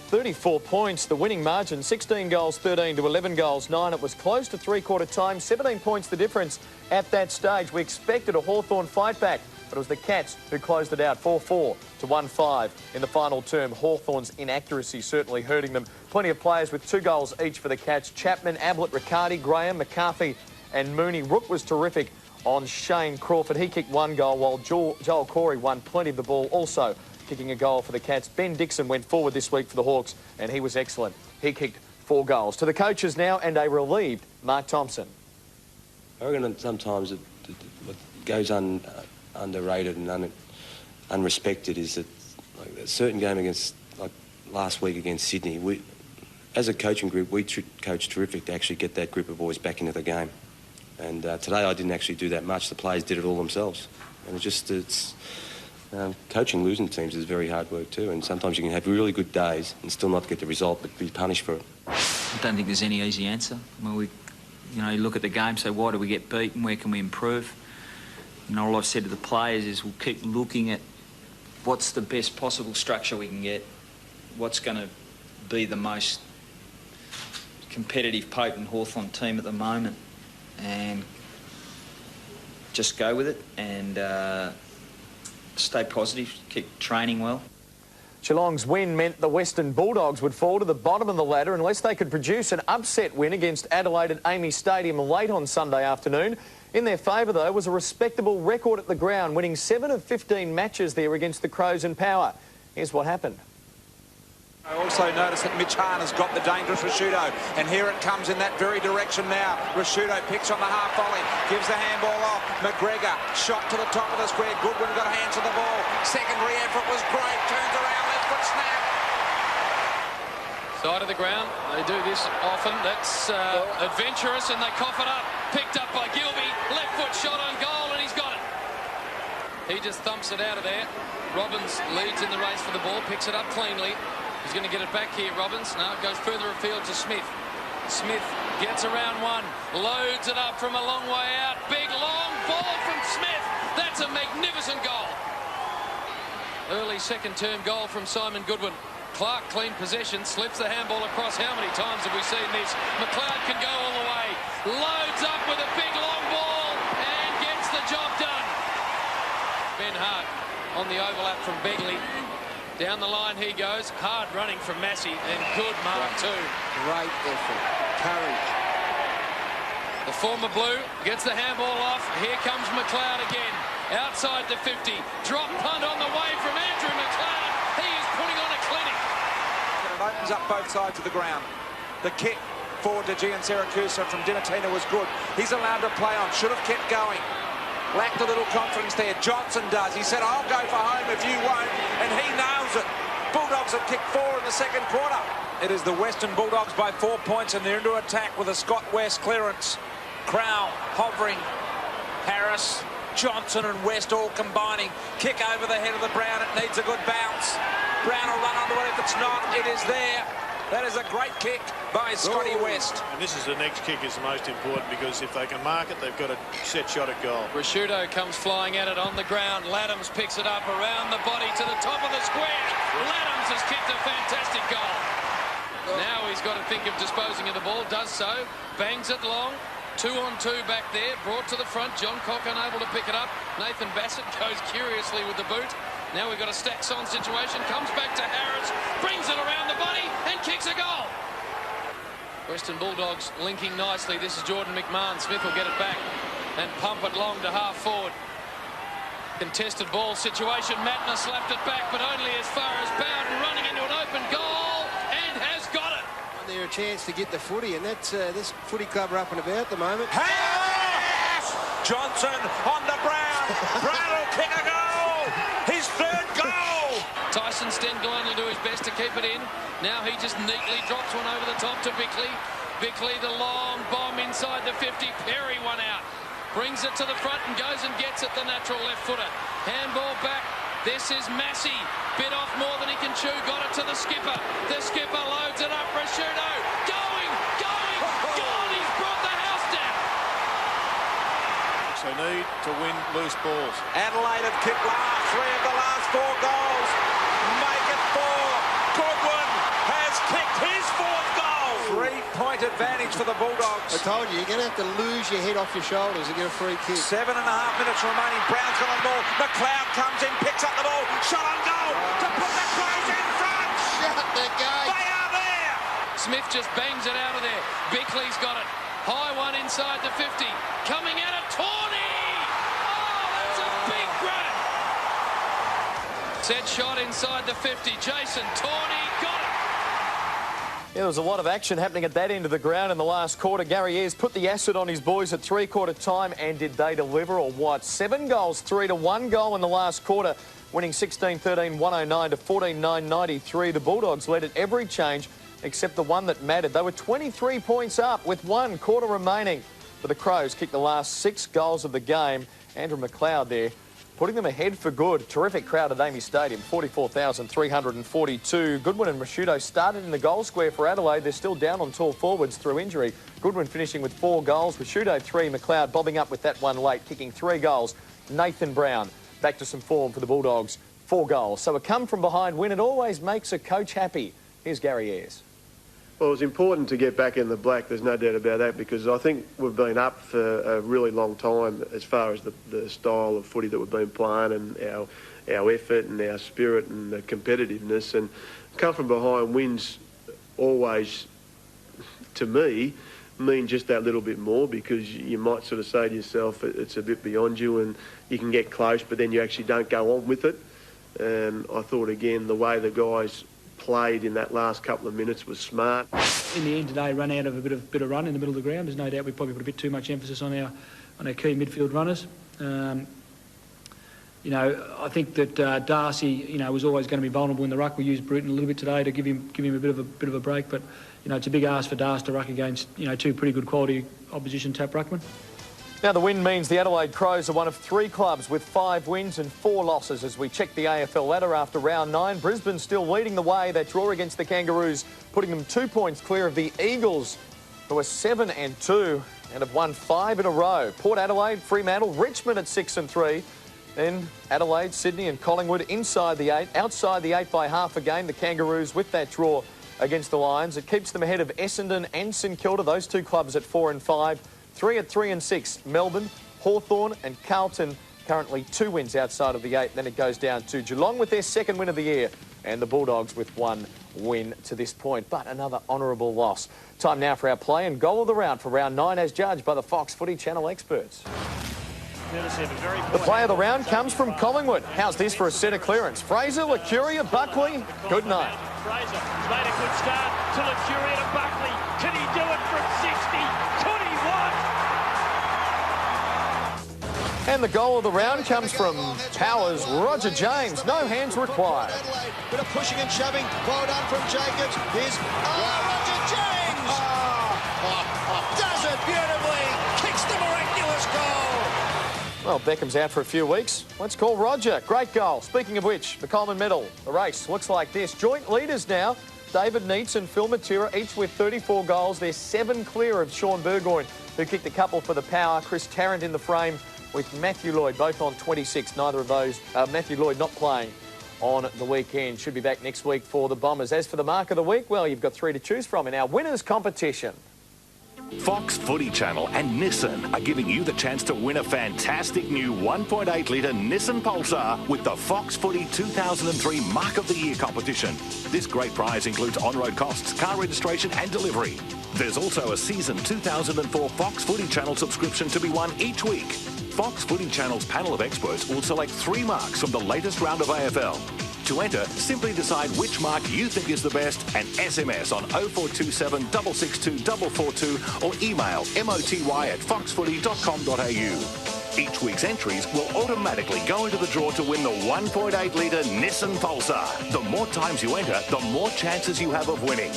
34 points, the winning margin, 16 goals, 13 to 11 goals, 9. It was close to three-quarter time, 17 points the difference at that stage. We expected a Hawthorn fight back, but it was the Cats who closed it out, 4-4 to 1-5 in the final term. Hawthorn's inaccuracy certainly hurting them. Plenty of players with 2 goals each for the Cats. Chapman, Ablett, Riccardi, Graham, McCarthy and Mooney. Rook was terrific on Shane Crawford. He kicked 1 goal, while Joel Corey won plenty of the ball, also kicking a goal for the Cats. Ben Dixon went forward this week for the Hawks, and he was excellent. He kicked 4 goals. To the coaches now, and a relieved Mark Thompson. I reckon that sometimes what goes underrated and unrespected is that, like, a certain game against, like last week against Sydney, as a coaching group, we coached terrific to actually get that group of boys back into the game. And today I didn't actually do that much. The players did it all themselves. And coaching losing teams is very hard work too, and sometimes you can have really good days and still not get the result, but be punished for it. I don't think there's any easy answer. Well, you look at the game, say, why do we get beaten? Where can we improve? All I've said to the players is we'll keep looking at what's the best possible structure we can get, what's going to be the most competitive, potent Hawthorn team at the moment, and just go with it and stay positive, keep training well. Geelong's win meant the Western Bulldogs would fall to the bottom of the ladder unless they could produce an upset win against Adelaide at Amy Stadium late on Sunday afternoon. In their favour, though, was a respectable record at the ground, winning 7 of 15 matches there against the Crows in power. Here's what happened. I also noticed that Mitch Hahn has got the dangerous Rashudo, and here it comes in that very direction now. Rashudo picks on the half volley, gives the handball off. McGregor, shot to the top of the square. Goodwin got hands on the ball. Secondary effort was great. Turns around, left foot snap. Side of the ground, they do this often. That's adventurous, and they cough it up. Picked up by Gilby. Left foot shot on goal, and he's got it. He just thumps it out of there. Robbins leads in the race for the ball, picks it up cleanly. He's going to get it back here, Robbins. No, it goes further afield to Smith. Smith gets around one, loads it up from a long way out. Big, long ball from Smith. That's a magnificent goal. Early second-term goal from Simon Goodwin. Clark, clean possession, slips the handball across. How many times have we seen this? McLeod can go all the way. Loads up with a big, long ball and gets the job done. Ben Hart on the overlap from Begley. Down the line he goes. Hard running from Massey, and good mark too. Great effort. Courage. The former Blue gets the handball off. Here comes McLeod again. Outside the 50. Drop punt on the way from Andrew McLeod. He is putting on a clinic. And it opens up both sides of the ground. The kick forward to Gian Siracusa from Dinatina was good. He's allowed to play on. Should have kept going. lacked a little confidence there. Johnson does. He said, I'll go for home if you won't, and he nails it. Bulldogs have kicked 4 in the second quarter. It is the Western Bulldogs by 4 points, and they're into attack with a Scott West clearance. Crowell hovering. Harris, Johnson and West all combining. Kick over the head of the Brown. It needs a good bounce. Brown will run onto it. If it's not, it is there. That is a great kick by Scotty West. And this is the next kick is the most important, because if they can mark it, they've got a set shot at goal. Rashudo comes flying at it on the ground. Laddams picks it up around the body to the top of the square. Laddams has kicked a fantastic goal. Now he's got to think of disposing of the ball. Does so. Bangs it long. 2-on-2 back there. Brought to the front. John Cock unable to pick it up. Nathan Bassett goes curiously with the boot. Now we've got a stacks-on situation. Comes back to Harris. Brings it around the body and kicks a goal. Western Bulldogs linking nicely. This is Jordan McMahon. Smith will get it back and pump it long to half forward. Contested ball situation. Matner slapped it back, but only as far as Bowden running into an open goal and has got it. They're a chance to get the footy, and that's this footy club are up and about at the moment. Harris! Johnson on the Brown. Brown will kick a goal. His third goal. Tyson Stengel only do his best to keep it in. Now he just neatly drops one over the top to Bickley. Bickley, the long bomb inside the 50. Perry one out. Brings it to the front and goes and gets it, the natural left footer. Handball back. This is Massey. Bit off more than he can chew. Got it to the skipper. The skipper loads it up. Rashudo. Going. Gone. He's brought the house down. So need to win loose balls. Adelaide have kicked 3 of the last 4 goals. Make it 4. Goodwin has kicked his 4th goal. 3-point advantage for the Bulldogs. I told you, you're going to have to lose your head off your shoulders to get a free kick. 7.5 minutes remaining. Brown's got on the ball. McLeod comes in, picks up the ball. Shot on goal to put the Crows in front. Shut the gate. They are there. Smith just bangs it out of there. Bickley's got it. High one inside the 50. Coming at it. Tawney! Oh, that's a big grab. Set shot inside the 50. Jason Tawney got it. Yeah, there was a lot of action happening at that end of the ground in the last quarter. Gary Ayres put the acid on his boys at 3-quarter time, and did they deliver or what? 7 goals, 3 to 1 goal in the last quarter, winning 16-13, 109 to 14-9, 93. The Bulldogs led at every change except the one that mattered. They were 23 points up with 1 quarter remaining. But the Crows kicked the last 6 goals of the game. Andrew McLeod there, putting them ahead for good. Terrific crowd at Amy Stadium, 44,342. Goodwin and Rashudo started in the goal square for Adelaide. They're still down on tall forwards through injury. Goodwin finishing with 4 goals, Rashudo 3, McLeod bobbing up with that one late, kicking 3 goals. Nathan Brown back to some form for the Bulldogs, 4 goals. So a come-from-behind win, it always makes a coach happy. Here's Gary Ayres. Well, it was important to get back in the black, there's no doubt about that, because I think we've been up for a really long time as far as the style of footy that we've been playing, and our effort and our spirit and the competitiveness. And come from behind wins always, to me, mean just that little bit more, because you might sort of say to yourself it's a bit beyond you and you can get close, but then you actually don't go on with it. And I thought, again, the way the guys played in that last couple of minutes was smart. In the end today, run out of a bit of run in the middle of the ground. There's no doubt we probably put a bit too much emphasis on our key midfield runners. I think that Darcy, was always going to be vulnerable in the ruck. We used Bruton a little bit today to give him a bit of a break, but it's a big ask for Darcy to ruck against 2 pretty good quality opposition tap ruckmen. Now the win means the Adelaide Crows are one of 3 clubs with 5 wins and 4 losses as we check the AFL ladder after round 9. Brisbane still leading the way. That draw against the Kangaroos putting them 2 points clear of the Eagles, who are 7-2 and have won 5 in a row. Port Adelaide, Fremantle, Richmond at 6-3. Then Adelaide, Sydney and Collingwood inside the 8. Outside the 8 by half a game, the Kangaroos with that draw against the Lions. It keeps them ahead of Essendon and St Kilda, those 2 clubs at 4 and 5. 3 at 3 and 6, Melbourne, Hawthorn and Carlton, currently 2 wins outside of the 8. Then it goes down to Geelong with their 2nd win of the year, and the Bulldogs with 1 win to this point, but another honourable loss. Time now for our play and goal of the round for round 9 as judged by the Fox Footy Channel experts. The play of the round comes from Collingwood. How's this for a set of clearance? Fraser, Licuria, Buckley, good night. Fraser has made a good start to Licuria to Buckley. Can he do it from 60? Could he? What? And the goal of the round comes from Powers Roger James. No hands required. Bit of pushing and shoving. Well done from Jacobs. Here's Roger James. Does it beautifully. Kicks the miraculous goal. Well, Beckham's out for a few weeks. Let's call Roger. Great goal. Speaking of which, the Coleman medal. The race looks like this. Joint leaders now. David Neitz and Phil Matera, each with 34 goals. They're 7 clear of Sean Burgoyne, who kicked a couple for the Power. Chris Tarrant in the frame with Matthew Lloyd, both on 26. Neither of those, Matthew Lloyd not playing on the weekend. Should be back next week for the Bombers. As for the mark of the week, well, you've got 3 to choose from in our winners competition. Fox Footy Channel and Nissan are giving you the chance to win a fantastic new 1.8 litre Nissan Pulsar with the Fox Footy 2003 Mark of the Year competition. This great prize includes on-road costs, car registration and delivery. There's also a season 2004 Fox Footy Channel subscription to be won each week. Fox Footy Channel's panel of experts will select 3 marks from the latest round of AFL. To enter, simply decide which mark you think is the best and SMS on 0427 662 442 or email moty@foxfooty.com.au. Each week's entries will automatically go into the draw to win the 1.8 litre Nissan Pulsar. The more times you enter, the more chances you have of winning.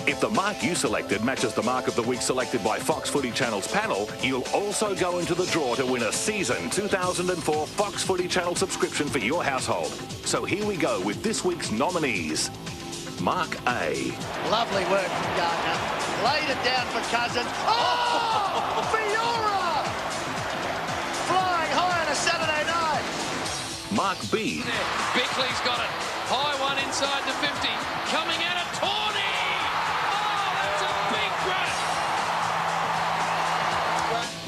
If the mark you selected matches the mark of the week selected by Fox Footy Channel's panel, you'll also go into the draw to win a season 2004 Fox Footy Channel subscription for your household. So here we go with this week's nominees. Mark A. Lovely work from Gardner. Laid it down for Cousins. Oh! Fiora! Flying high on a Saturday night. Mark B. Bickley's got it. High one inside the 50. Coming out of Tawney. Oh, that's a big run.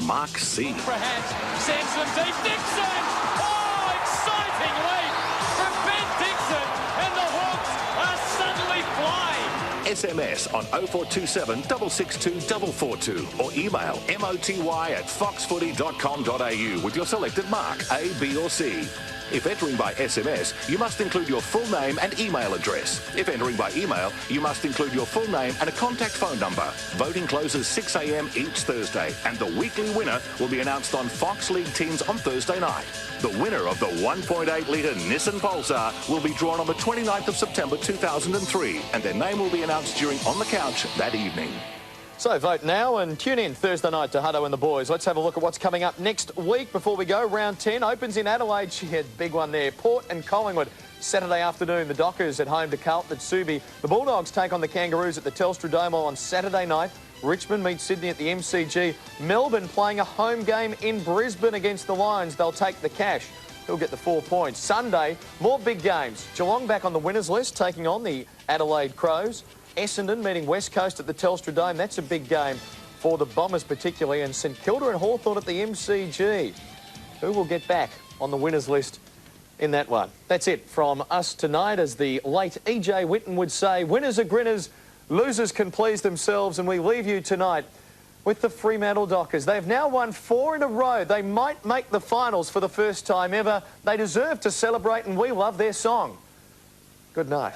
Mark C. Perhaps Samson deep. Dixon. Oh, exciting lead from Ben Dixon. And the Hawks are suddenly flying. SMS on 0427 662 442 or email moty@foxfooty.com.au with your selected mark, A, B or C. If entering by SMS, you must include your full name and email address. If entering by email, you must include your full name and a contact phone number. Voting closes 6 a.m. each Thursday, and the weekly winner will be announced on Fox League Teams on Thursday night. The winner of the 1.8 litre Nissan Pulsar will be drawn on the 29th of September 2003, and their name will be announced during On the Couch that evening. So vote now and tune in Thursday night to Hutto and the boys. Let's have a look at what's coming up next week. Before we go, round 10 opens in Adelaide. She had a big one there. Port and Collingwood. Saturday afternoon, the Dockers at home to Carlton at Subi. The Bulldogs take on the Kangaroos at the Telstra Dome on Saturday night. Richmond meets Sydney at the MCG. Melbourne playing a home game in Brisbane against the Lions. They'll take the cash. He'll get the 4 points. Sunday, more big games. Geelong back on the winners list, taking on the Adelaide Crows. Essendon meeting West Coast at the Telstra Dome. That's a big game for the Bombers particularly. And St Kilda and Hawthorn at the MCG. Who will get back on the winners list in that one? That's it from us tonight. As the late E.J. Whitten would say, winners are grinners, losers can please themselves. And we leave you tonight with the Fremantle Dockers. They've now won 4 in a row. They might make the finals for the first time ever. They deserve to celebrate, and we love their song. Good night.